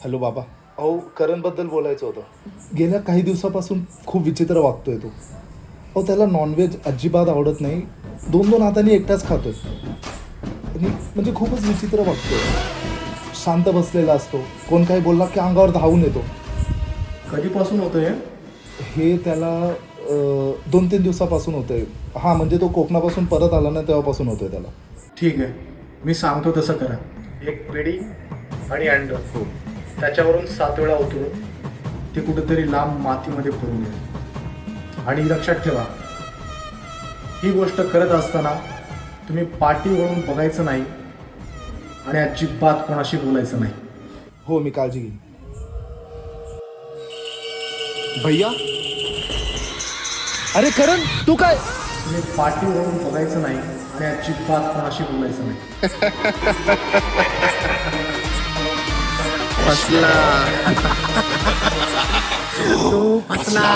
Hello बाबा. अहो करणबद्दल बोलायचं होतं. गेल्या काही दिवसापासून खूप विचित्र वागतोय तो. अहो त्याला नॉनव्हेज अजिबात आवडत नाही. 2-2 हातांनी एकटाच खातोय. आणि म्हणजे खूपच विचित्र वागतोय. शांत बसलेला असतो. कोण काही बोलला की अंगावर धावून येतो. कधीपासून होतं हे? हे त्याला 2-3 दिवसापासून होतंय. हां म्हणजे तो कोकणापासून परत आला ना तेव्हापासून होतोय त्याला. ठीक आहे, मी सांगतो तसं करा. एक पिढी आणि अंड त्याच्यावरून 7 वेळा उतरून ते कुठेतरी लांब मातीमध्ये पडून द्या. आणि लक्षात ठेवा, ही गोष्ट करत असताना तुम्ही पाठी वळून बघायचं नाही आणि अजिबात कोणाशी बोलायचं नाही. हो मी काळजी घेईन. भैया. अरे करण तू काय. तुम्ही पाठी वळून बघायचं नाही आणि अजिबात कोणाशी बोलायचं नाही. फसला. तू फसला.